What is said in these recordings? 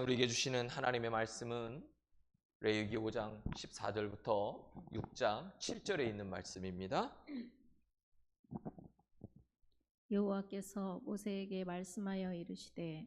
우리에게 주시는 하나님의 말씀은 레위기 5장 14절부터 6장 7절에 있는 말씀입니다. 여호와께서 모세에게 말씀하여 이르시되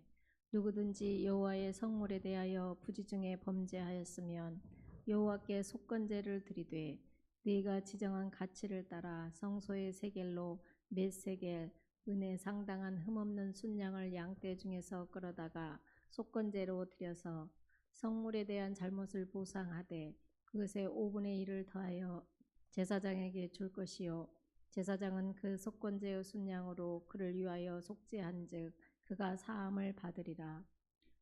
누구든지 여호와의 성물에 대하여 부지중에 범죄하였으면 여호와께 속건제를 드리되 네가 지정한 가치를 따라 성소의 세겔로 몇 세겔 은에 상당한 흠없는 순양을 양떼 중에서 끌어다가 속건제로 드려서 성물에 대한 잘못을 보상하되 그것의 5분의 1을 더하여 제사장에게 줄 것이요 제사장은 그 속건제의 순양으로 그를 위하여 속죄한즉 그가 사함을 받으리라.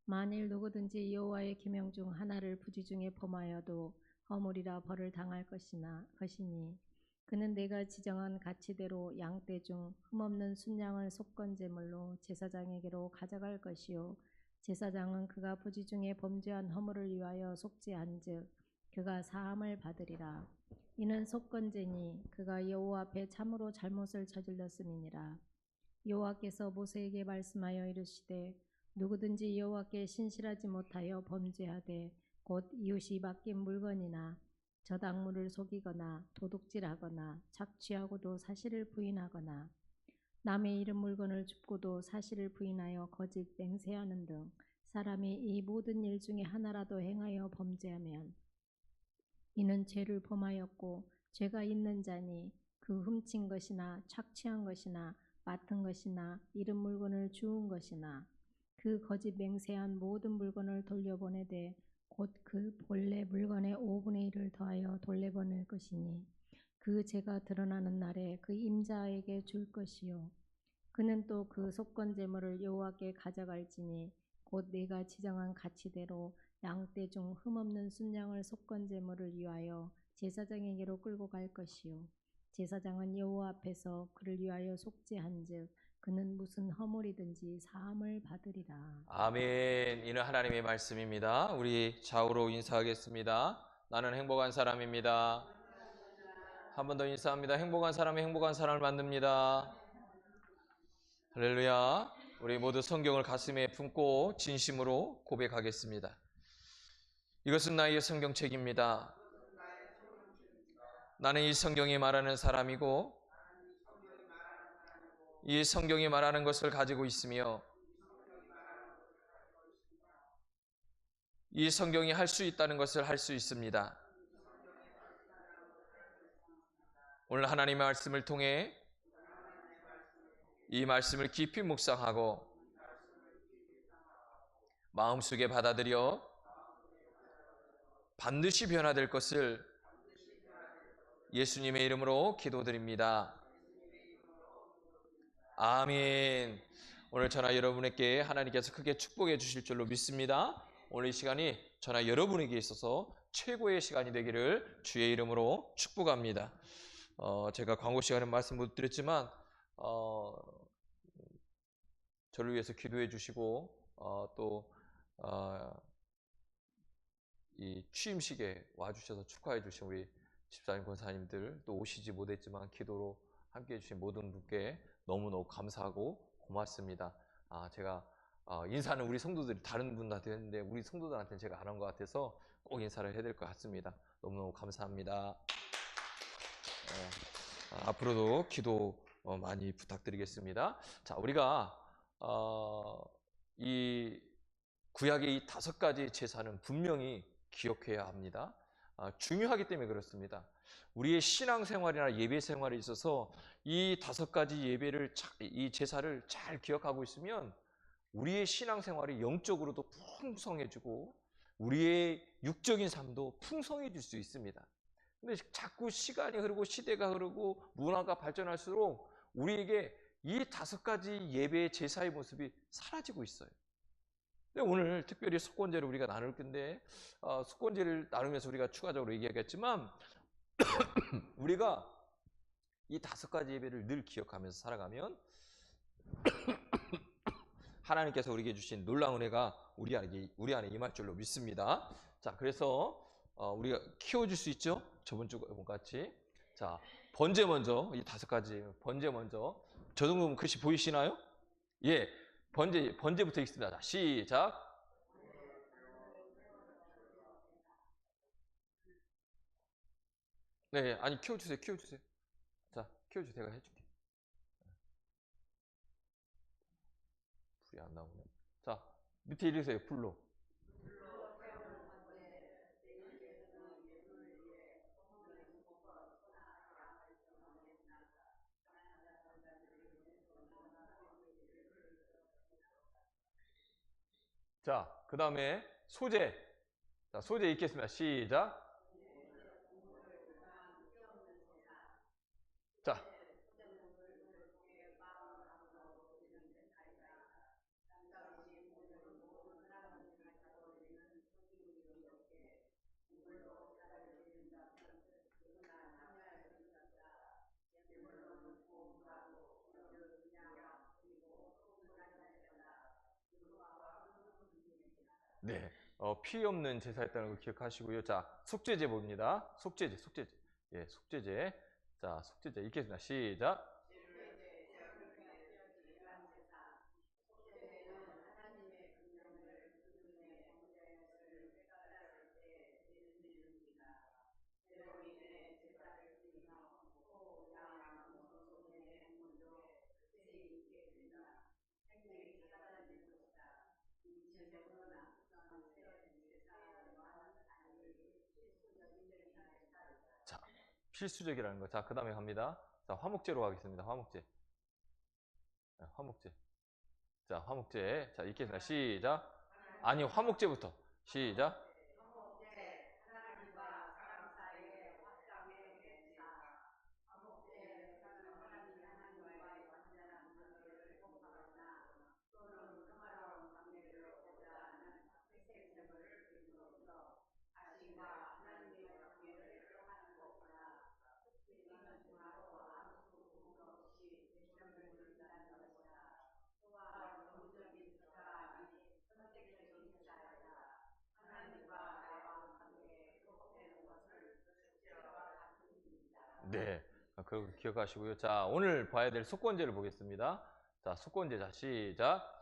만일 누구든지 여호와의 계명 중 하나를 부지중에 범하여도 허물이라 벌을 당할 것이니 그는 내가 지정한 가치대로 양떼 중 흠없는 순양을 속건제물로 제사장에게로 가져갈 것이요 제사장은 그가 부지중에 범죄한 허물을 위하여 속죄한즉 그가 사함을 받으리라. 이는 속건제니 그가 여호와 앞에 참으로 잘못을 저질렀음이니라. 여호와께서 모세에게 말씀하여 이르시되 누구든지 여호와께 신실하지 못하여 범죄하되 곧 이웃이 맡긴 물건이나 저당물을 속이거나 도둑질하거나 착취하고도 사실을 부인하거나 남의 잃은 물건을 줍고도 사실을 부인하여 거짓 맹세하는 등 사람이 이 모든 일 중에 하나라도 행하여 범죄하면 이는 죄를 범하였고 죄가 있는 자니 그 훔친 것이나 착취한 것이나 맡은 것이나 잃은 물건을 주운 것이나 그 거짓 맹세한 모든 물건을 돌려보내되 곧 그 본래 물건의 5분의 1을 더하여 돌려보낼 것이니 그 죄가 드러나는 날에 그 임자에게 줄 것이요 그는 또 그 속건제물을 여호와께 가져갈지니 곧 내가 지정한 가치대로 양떼 중 흠없는 순양을 속건제물을 위하여 제사장에게로 끌고 갈 것이요 제사장은 여호와 앞에서 그를 위하여 속죄한즉 그는 무슨 허물이든지 사함을 받으리라. 아멘. 이는 하나님의 말씀입니다. 우리 좌우로 인사하겠습니다. 나는 행복한 사람입니다. 한 번 더 인사합니다. 행복한 사람이 행복한 사람을 만듭니다. 할렐루야. 우리 모두 성경을 가슴에 품고 진심으로 고백하겠습니다. 이것은 나의 성경책입니다. 나는 이 성경이 말하는 사람이고 이 성경이 말하는 것을 가지고 있으며 이 성경이 할 수 있다는 것을 할 수 있습니다. 오늘 하나님의 말씀을 통해 이 말씀을 깊이 묵상하고 마음속에 받아들여 반드시 변화될 것을 예수님의 이름으로 기도드립니다. 아멘. 오늘 저나 여러분에게 하나님께서 크게 축복해 주실 줄로 믿습니다. 오늘 이 시간이 저나 여러분에게 있어서 최고의 시간이 되기를 주의 이름으로 축복합니다. 제가 광고 시간에 말씀 못 드렸지만 저를 위해서 기도해 주시고 이 취임식에 와주셔서 축하해 주신 우리 집사님 권사님들 또 오시지 못했지만 기도로 함께해 주신 모든 분께 너무너무 감사하고 고맙습니다. 제가 인사는 우리 성도들이 다른 분들한테 했는데 우리 성도들한테는 제가 안 한 것 같아서 꼭 인사를 해야 될 것 같습니다. 너무너무 감사합니다. 앞으로도 기도 많이 부탁드리겠습니다. 자, 우리가 이 구약의 이 5가지 제사는 분명히 기억해야 합니다. 중요하기 때문에 그렇습니다. 우리의 신앙생활이나 예배생활에 있어서 이 5가지 예배를 이 제사를 잘 기억하고 있으면 우리의 신앙생활이 영적으로도 풍성해지고 우리의 육적인 삶도 풍성해질 수 있습니다. 근데 자꾸 시간이 흐르고 시대가 흐르고 문화가 발전할수록 우리에게 이 5가지 예배의 제사의 모습이 사라지고 있어요. 근데 오늘 특별히 속건제를 우리가 나눌 건데 속건제를 나누면서 우리가 추가적으로 얘기하겠지만 우리가 이 5가지 예배를 늘 기억하면서 살아가면 하나님께서 우리에게 주신 놀라운 은혜가 우리 안에 임할 줄로 믿습니다. 자, 그래서 우리가 키워줄 수 있죠? 저번 주 같이. 자, 번제 먼저, 이 5가지 번제 먼저. 저 정도면 글씨 보이시나요? 예, 번제부터 읽습니다. 자, 시작. 네, 아니 키워주세요. 키워주세요. 자, 키워주세요. 내가 해줄게. 불이 안 나오네. 자, 밑에 읽으세요. 불로. 자, 그 다음에 소재. 자, 소재 읽겠습니다. 시작. 자, 네. 피 없는 제사였다는 걸 기억하시고요. 자, 속죄제 봅니다. 속죄제, 속죄제. 예, 속죄제. 자, 속죄제 읽겠습니다. 시작. 자, 필수적이라는 거. 자, 그 다음에 갑니다. 자, 화목제로 가겠습니다. 화목제. 자, 화목제. 자, 화목제. 자, 읽겠습니다. 시작. 아니, 화목제부터. 시작. 네. 그거 기억하시고요. 자, 오늘 봐야 될 속건제를 보겠습니다. 자, 속건제. 자, 시작.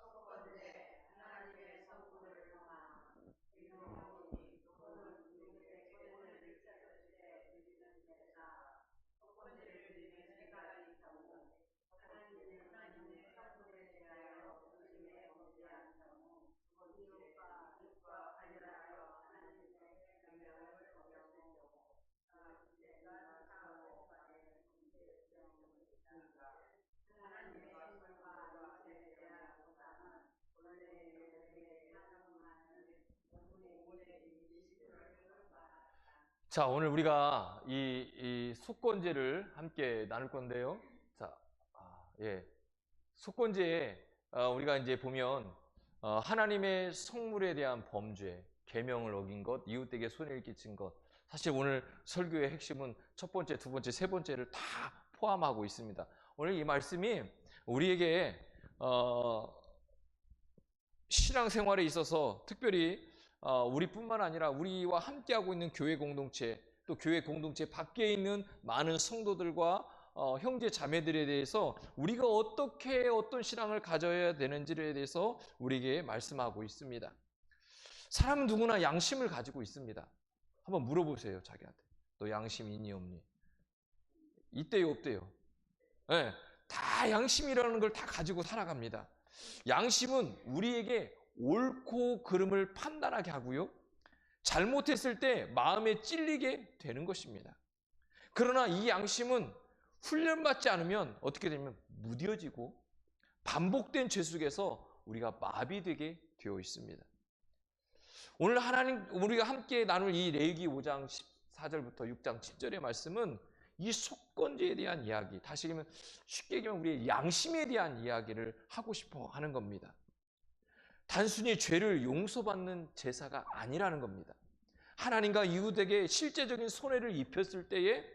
자, 오늘 우리가 이 속건제를 함께 나눌 건데요. 자, 예. 속건제에 우리가 이제 보면 하나님의 성물에 대한 범죄, 계명을 어긴 것, 이웃에게 손해를 끼친 것. 사실 오늘 설교의 핵심은 첫 번째, 두 번째, 세 번째를 다 포함하고 있습니다. 오늘 이 말씀이 우리에게 신앙생활에 있어서 특별히 우리뿐만 아니라 우리와 함께하고 있는 교회 공동체, 또 교회 공동체 밖에 있는 많은 성도들과 형제 자매들에 대해서 우리가 어떻게 어떤 신앙을 가져야 되는지에 대해서 우리에게 말씀하고 있습니다. 사람은 누구나 양심을 가지고 있습니다. 한번 물어보세요, 자기한테. 너 양심 있니 없니? 있대요, 없대요? 네, 다 양심이라는 걸 다 가지고 살아갑니다. 양심은 우리에게 옳고 그름을 판단하게 하고요. 잘못했을 때 마음에 찔리게 되는 것입니다. 그러나 이 양심은 훈련받지 않으면 어떻게 되냐면 무뎌지고 반복된 죄 속에서 우리가 마비되게 되어 있습니다. 오늘 하나님 우리가 함께 나눌 이 레위기 5장 14절부터 6장 10절의 말씀은 이 속건제에 대한 이야기, 다시 얘기하면 쉽게 얘기하면 우리의 양심에 대한 이야기를 하고 싶어 하는 겁니다. 단순히 죄를 용서받는 제사가 아니라는 겁니다. 하나님과 이웃에게 실제적인 손해를 입혔을 때에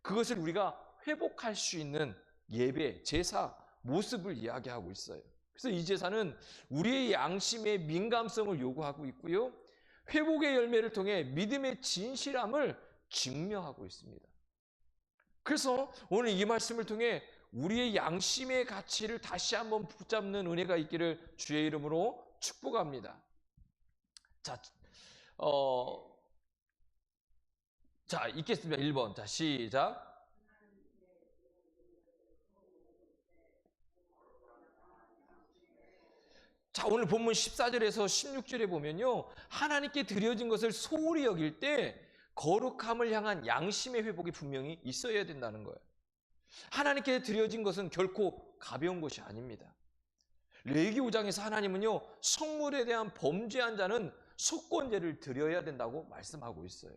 그것을 우리가 회복할 수 있는 예배, 제사, 모습을 이야기하고 있어요. 그래서 이 제사는 우리의 양심의 민감성을 요구하고 있고요. 회복의 열매를 통해 믿음의 진실함을 증명하고 있습니다. 그래서 오늘 이 말씀을 통해 우리의 양심의 가치를 다시 한번 붙잡는 은혜가 있기를 주의 이름으로 축복합니다. 자, 자, 읽겠습니다. 1번. 자, 시작. 자, 오늘 본문 14절에서 16절에 보면요, 하나님께 드려진 것을 소홀히 여길 때 거룩함을 향한 양심의 회복이 분명히 있어야 된다는 거예요. 하나님께 드려진 것은 결코 가벼운 것이 아닙니다. 레위기 5장에서 하나님은요, 성물에 대한 범죄한 자는 속건제를 드려야 된다고 말씀하고 있어요.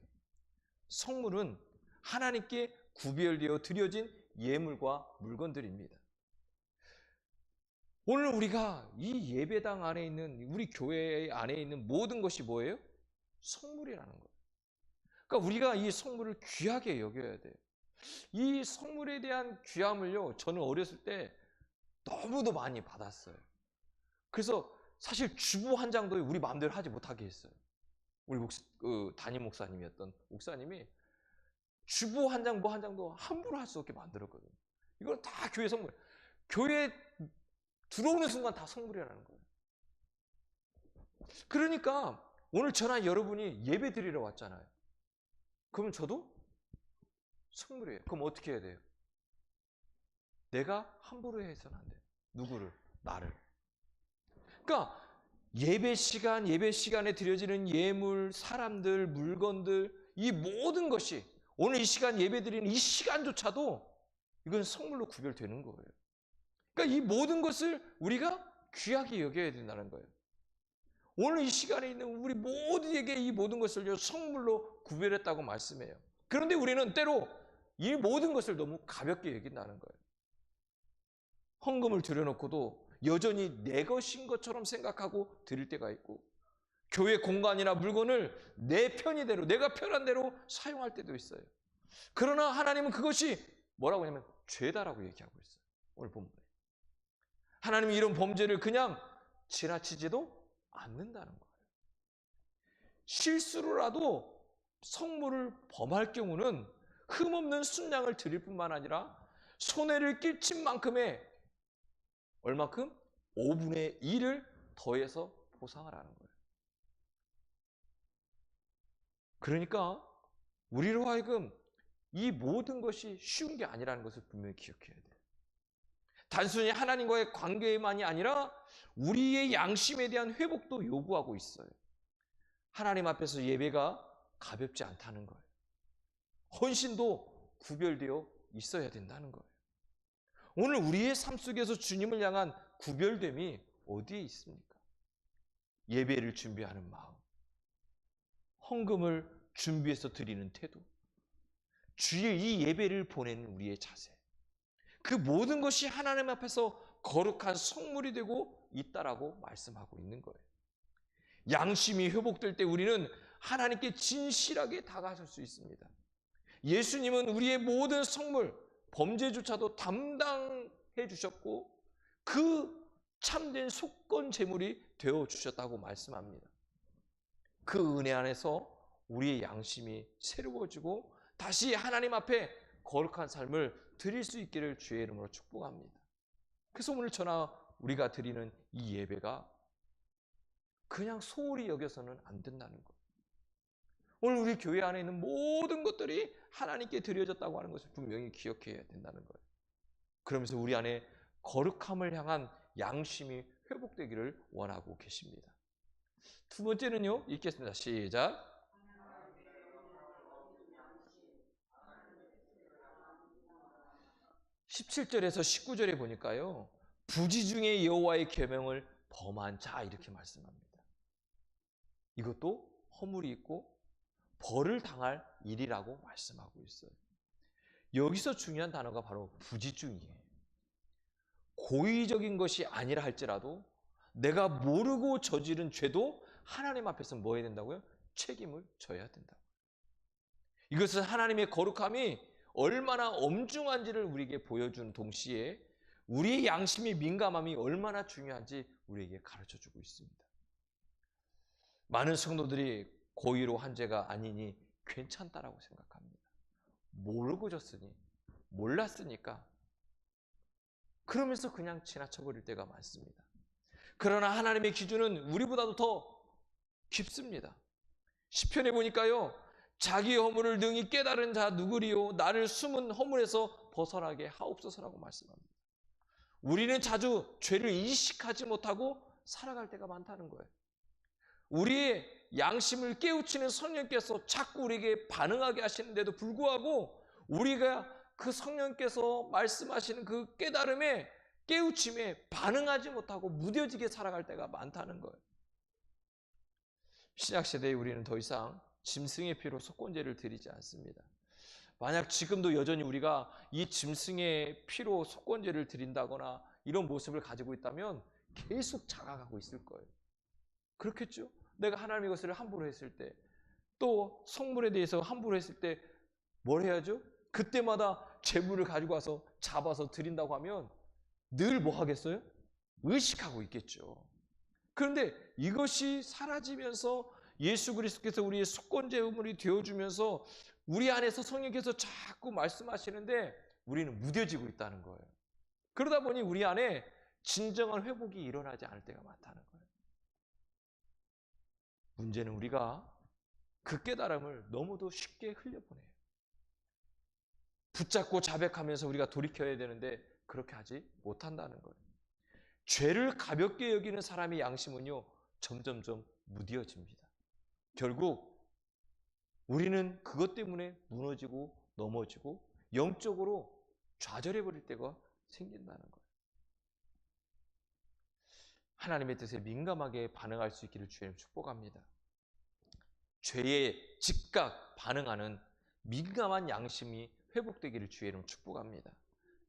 성물은 하나님께 구별되어 드려진 예물과 물건들입니다. 오늘 우리가 이 예배당 안에 있는, 우리 교회 안에 있는 모든 것이 뭐예요? 성물이라는 거예요. 그러니까 우리가 이 성물을 귀하게 여겨야 돼요. 이 성물에 대한 귀함을요, 저는 어렸을 때 너무도 많이 받았어요. 그래서 사실 주보 한 장도 우리 마음대로 하지 못하게 했어요. 우리 담임 목사님이었던 목사님이 주보 한 장 뭐 한 장도 함부로 할 수 없게 만들었거든요. 이건 다 교회 성물. 교회 들어오는 순간 다 성물이라는 거예요. 그러니까 오늘 저나 여러분이 예배 드리러 왔잖아요. 그러면 저도 성물이에요. 그럼 어떻게 해야 돼요? 내가 함부로 해서는 안 돼요. 누구를? 나를. 그러니까 예배 시간에 드려지는 예물, 사람들, 물건들, 이 모든 것이 오늘 이 시간 예배 드리는 이 시간조차도 이건 성물로 구별되는 거예요. 그러니까 이 모든 것을 우리가 귀하게 여겨야 된다는 거예요. 오늘 이 시간에 있는 우리 모두에게 이 모든 것을 성물로 구별했다고 말씀해요. 그런데 우리는 때로 이 모든 것을 너무 가볍게 여긴다는 거예요. 헌금을 들여놓고도 여전히 내 것인 것처럼 생각하고 드릴 때가 있고, 교회 공간이나 물건을 내 편의대로, 내가 편한 대로 사용할 때도 있어요. 그러나 하나님은 그것이 뭐라고 하냐면 죄다라고 얘기하고 있어요. 오늘 본문에. 하나님이 이런 범죄를 그냥 지나치지도 않는다는 거예요. 실수로라도 성물을 범할 경우는 흠없는 순양을 드릴 뿐만 아니라 손해를 끼친 만큼의 얼마큼? 5분의 1을 더해서 보상을 하는 거예요. 그러니까 우리로 하여금 이 모든 것이 쉬운 게 아니라는 것을 분명히 기억해야 돼요. 단순히 하나님과의 관계만이 아니라 우리의 양심에 대한 회복도 요구하고 있어요. 하나님 앞에서 예배가 가볍지 않다는 거예요. 헌신도 구별되어 있어야 된다는 거예요. 오늘 우리의 삶 속에서 주님을 향한 구별됨이 어디에 있습니까? 예배를 준비하는 마음, 헌금을 준비해서 드리는 태도, 주의 이 예배를 보내는 우리의 자세, 그 모든 것이 하나님 앞에서 거룩한 성물이 되고 있다라고 말씀하고 있는 거예요. 양심이 회복될 때 우리는 하나님께 진실하게 다가설 수 있습니다. 예수님은 우리의 모든 성물, 범죄조차도 담당해 주셨고 그 참된 속건 제물이 되어 주셨다고 말씀합니다. 그 은혜 안에서 우리의 양심이 새로워지고 다시 하나님 앞에 거룩한 삶을 드릴 수 있기를 주의 이름으로 축복합니다. 그래서 오늘 저나 우리가 드리는 이 예배가 그냥 소홀히 여겨서는 안 된다는 거예요. 오늘 우리 교회 안에 있는 모든 것들이 하나님께 드려졌다고 하는 것을 분명히 기억해야 된다는 거예요. 그러면서 우리 안에 거룩함을 향한 양심이 회복되기를 원하고 계십니다. 두 번째는요, 읽겠습니다. 시작. 17절에서 19절에 보니까요, 부지 중에 여호와의 계명을 범한 자 이렇게 말씀합니다. 이것도 허물이 있고 벌을 당할 일이라고 말씀하고 있어요. 여기서 중요한 단어가 바로 부지중이에요. 고의적인 것이 아니라 할지라도 내가 모르고 저지른 죄도 하나님 앞에서 뭐 해야 된다고요? 책임을 져야 된다고요. 이것은 하나님의 거룩함이 얼마나 엄중한지를 우리에게 보여주는 동시에 우리의 양심의 민감함이 얼마나 중요한지 우리에게 가르쳐주고 있습니다. 많은 성도들이 고의로 한 죄가 아니니 괜찮다라고 생각합니다. 모르고 졌으니, 몰랐으니까 그러면서 그냥 지나쳐버릴 때가 많습니다. 그러나 하나님의 기준은 우리보다도 더 깊습니다. 시편에 보니까요, 자기 허물을 능히 깨달은 자 누구리요? 나를 숨은 허물에서 벗어나게 하옵소서라고 말씀합니다. 우리는 자주 죄를 인식하지 못하고 살아갈 때가 많다는 거예요. 우리의 양심을 깨우치는 성령께서 자꾸 우리에게 반응하게 하시는데도 불구하고 우리가 그 성령께서 말씀하시는 그 깨달음에 깨우침에 반응하지 못하고 무뎌지게 살아갈 때가 많다는 거예요. 신약시대에 우리는 더 이상 짐승의 피로 속건제를 드리지 않습니다. 만약 지금도 여전히 우리가 이 짐승의 피로 속건제를 드린다거나 이런 모습을 가지고 있다면 계속 자각하고 있을 거예요. 그렇겠죠? 내가 하나님의 것을 함부로 했을 때, 또 성물에 대해서 함부로 했을 때 뭘 해야죠? 그때마다 제물을 가지고 와서 잡아서 드린다고 하면 늘 뭐 하겠어요? 의식하고 있겠죠. 그런데 이것이 사라지면서 예수 그리스도께서 우리의 속건제물이 되어주면서 우리 안에서 성령께서 자꾸 말씀하시는데 우리는 무뎌지고 있다는 거예요. 그러다 보니 우리 안에 진정한 회복이 일어나지 않을 때가 많다는 거예요. 문제는 우리가 그 깨달음을 너무도 쉽게 흘려보내요. 붙잡고 자백하면서 우리가 돌이켜야 되는데 그렇게 하지 못한다는 거예요. 죄를 가볍게 여기는 사람의 양심은요, 점점점 무뎌집니다. 결국 우리는 그것 때문에 무너지고 넘어지고 영적으로 좌절해버릴 때가 생긴다는 거예요. 하나님의 뜻에 민감하게 반응할 수 있기를 주님 축복합니다. 죄에 즉각 반응하는 민감한 양심이 회복되기를 주의 이름 축복합니다.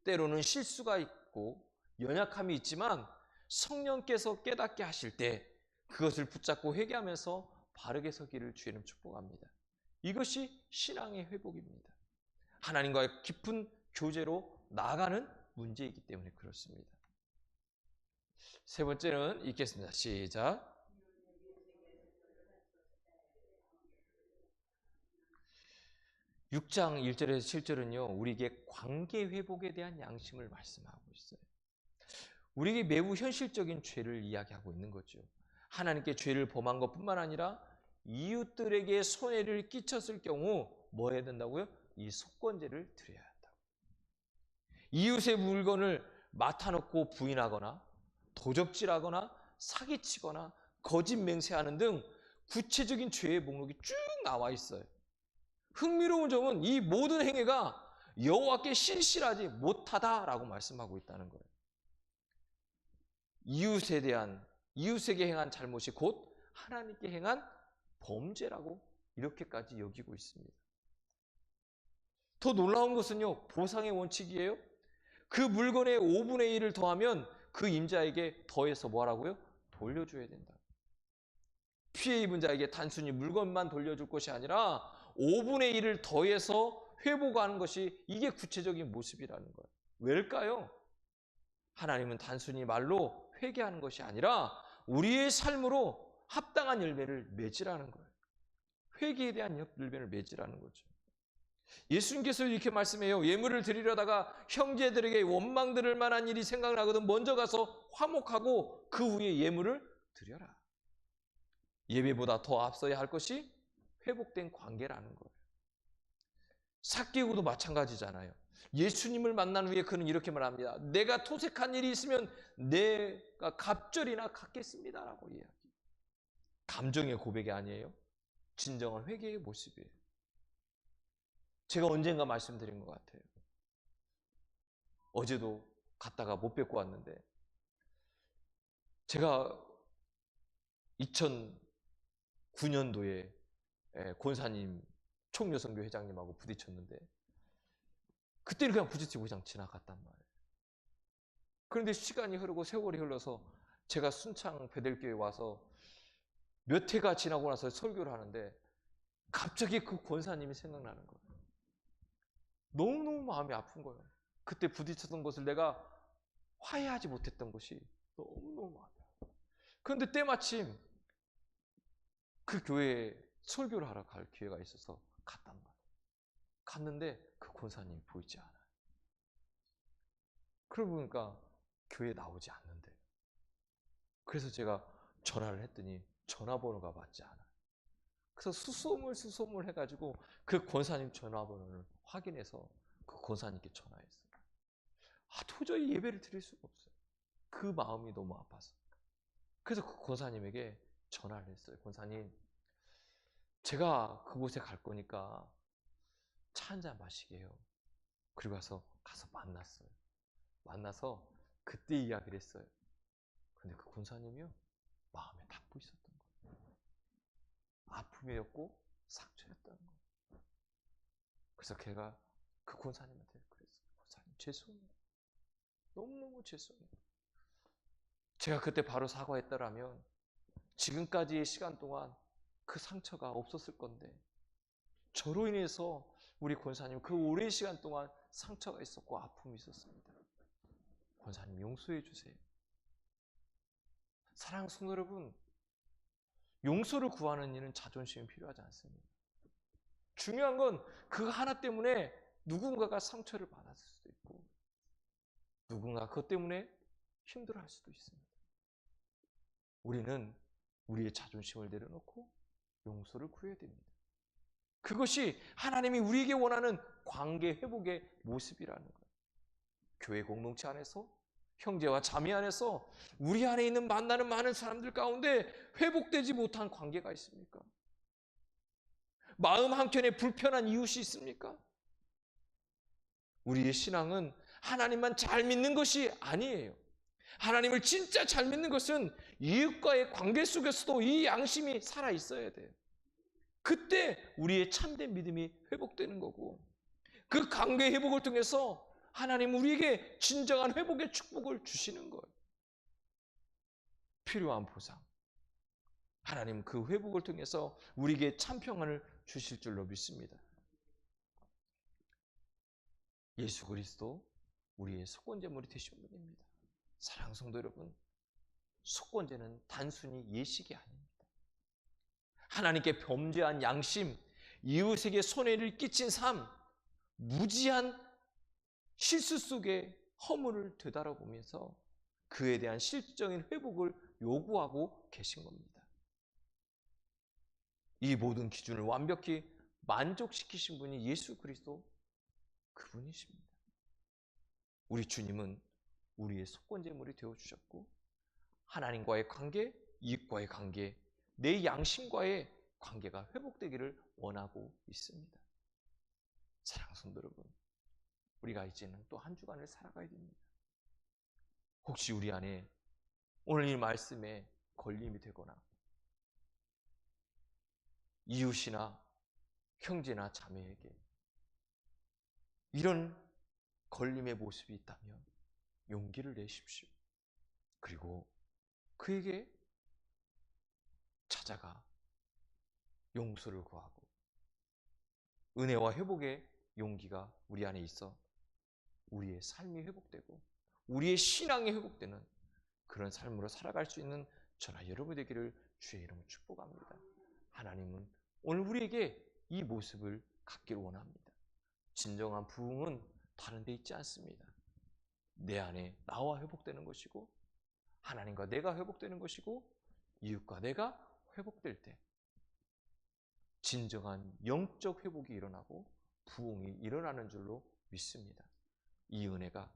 때로는 실수가 있고 연약함이 있지만 성령께서 깨닫게 하실 때 그것을 붙잡고 회개하면서 바르게 서기를 주의 이름 축복합니다. 이것이 신앙의 회복입니다. 하나님과의 깊은 교제로 나아가는 문제이기 때문에 그렇습니다. 세 번째는 읽겠습니다. 시작. 6장 1절에서 7절은요, 우리에게 관계 회복에 대한 양심을 말씀하고 있어요. 우리에게 매우 현실적인 죄를 이야기하고 있는 거죠. 하나님께 죄를 범한 것뿐만 아니라 이웃들에게 손해를 끼쳤을 경우 뭐 해야 된다고요? 이 속건제를 드려야 한다고. 이웃의 물건을 맡아놓고 부인하거나 도적질하거나 사기치거나 거짓 맹세하는 등 구체적인 죄의 목록이 쭉 나와 있어요. 흥미로운 점은 이 모든 행위가 여호와께 신실하지 못하다라고 말씀하고 있다는 거예요. 이웃에게 행한 잘못이 곧 하나님께 행한 범죄라고 이렇게까지 여기고 있습니다. 더 놀라운 것은요, 보상의 원칙이에요. 그 물건의 5분의 1을 더하면 그 임자에게 더해서 뭐라고요? 돌려줘야 된다. 피해 입은 자에게 단순히 물건만 돌려줄 것이 아니라 5분의 1을 더해서 회복하는 것이 이게 구체적인 모습이라는 거예요. 왜일까요? 하나님은 단순히 말로 회개하는 것이 아니라 우리의 삶으로 합당한 열매를 맺으라는 거예요. 회개에 대한 열매를 맺으라는 거죠. 예수님께서 이렇게 말씀해요. 예물을 드리려다가 형제들에게 원망 들을 만한 일이 생각나거든 먼저 가서 화목하고 그 후에 예물을 드려라. 예배보다 더 앞서야 할 것이 회복된 관계라는 거예요. 삭개오도 마찬가지잖아요. 예수님을 만난 후에 그는 이렇게 말합니다. 내가 토색한 일이 있으면 내가 갑절이나 갚겠습니다라고 이야기해요. 감정의 고백이 아니에요. 진정한 회개의 모습이에요. 제가 언젠가 말씀드린 것 같아요. 어제도 갔다가 못 뵙고 왔는데 제가 2009년도에 권사님 총여성교 회장님하고 부딪혔는데 그때는 그냥 부딪히고 그냥 지나갔단 말이에요. 그런데 시간이 흐르고 세월이 흘러서 제가 순창 베델교회에 와서 몇 해가 지나고 나서 설교를 하는데 갑자기 그 권사님이 생각나는 거예요. 너무너무 마음이 아픈 거예요. 그때 부딪혔던 것을 내가 화해하지 못했던 것이 너무너무 마음이 아파요. 그런데 때마침 그 교회에 설교를 하러 갈 기회가 있어서 갔단 말이에요. 갔는데 그 권사님이 보이지 않아요. 그러고 보니까 교회에 나오지 않는데. 그래서 제가 전화를 했더니 전화번호가 맞지 않아요. 그래서 수소문 해가지고 그 권사님 전화번호를 확인해서 그 권사님께 전화했어요. 도저히 예배를 드릴 수가 없어요. 그 마음이 너무 아파서. 그래서 그 권사님에게 전화를 했어요. 권사님, 제가 그곳에 갈 거니까 차 한잔 마시게 해요. 그리고 가서 만났어요. 만나서 그때 이야기를 했어요. 근데 그 권사님이요, 마음에 닫고 있었던 거예요. 아픔이었고 상처였다는 거예요. 그래서 걔가 그 권사님한테 그랬어요. 권사님, 죄송해요. 너무너무 죄송해요. 제가 그때 바로 사과했더라면 지금까지의 시간 동안 그 상처가 없었을 건데, 저로 인해서 우리 권사님 그 오랜 시간 동안 상처가 있었고 아픔이 있었습니다. 권사님, 용서해 주세요. 사랑하는 성도 여러분, 용서를 구하는 일은 자존심이 필요하지 않습니다. 중요한 건 그 하나 때문에 누군가가 상처를 받았을 수도 있고, 누군가 그것 때문에 힘들어할 수도 있습니다. 우리는 우리의 자존심을 내려놓고 용서를 구해야 됩니다. 그것이 하나님이 우리에게 원하는 관계 회복의 모습이라는 거예요. 교회 공동체 안에서, 형제와 자매 안에서 우리 안에 있는 만나는 많은 사람들 가운데 회복되지 못한 관계가 있습니까? 마음 한켠에 불편한 이웃이 있습니까? 우리의 신앙은 하나님만 잘 믿는 것이 아니에요. 하나님을 진짜 잘 믿는 것은 이웃과의 관계 속에서도 이 양심이 살아 있어야 돼요. 그때 우리의 참된 믿음이 회복되는 거고, 그 관계 회복을 통해서 하나님 우리에게 진정한 회복의 축복을 주시는 거예요. 필요한 보상. 하나님 그 회복을 통해서 우리에게 참 평안을 주실 줄로 믿습니다. 예수 그리스도 우리의 속건제물이 되신 분입니다. 사랑하는 성도 여러분, 속건제는 단순히 예식이 아닙니다. 하나님께 범죄한 양심, 이웃에게 손해를 끼친 삶, 무지한 실수 속에 허물을 되돌아보면서 그에 대한 실질적인 회복을 요구하고 계신 겁니다. 이 모든 기준을 완벽히 만족시키신 분이 예수 그리스도 그분이십니다. 우리 주님은 우리의 속건제물이 되어주셨고, 하나님과의 관계, 이웃과의 관계, 내 양심과의 관계가 회복되기를 원하고 있습니다. 사랑하는 성도 여러분, 우리가 이제는 또 한 주간을 살아가야 됩니다. 혹시 우리 안에 오늘 이 말씀에 걸림이 되거나 이웃이나 형제나 자매에게 이런 걸림의 모습이 있다면 용기를 내십시오. 그리고 그에게 찾아가 용서를 구하고 은혜와 회복의 용기가 우리 안에 있어 우리의 삶이 회복되고 우리의 신앙이 회복되는 그런 삶으로 살아갈 수 있는 저나 여러분 되기를 주의 이름으로 축복합니다. 하나님은 오늘 우리에게 이 모습을 갖기를 원합니다. 진정한 부흥은 다른 데 있지 않습니다. 내 안에 나와 회복되는 것이고, 하나님과 내가 회복되는 것이고, 이웃과 내가 회복될 때 진정한 영적 회복이 일어나고 부흥이 일어나는 줄로 믿습니다. 이 은혜가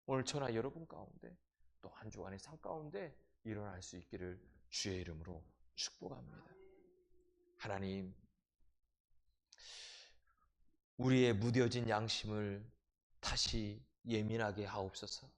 오늘 저나 여러분 가운데 또 한 주간의 삶 가운데 일어날 수 있기를 주의 이름으로 축복합니다. 하나님, 우리의 무뎌진 양심을 다시 예민하게 하옵소서.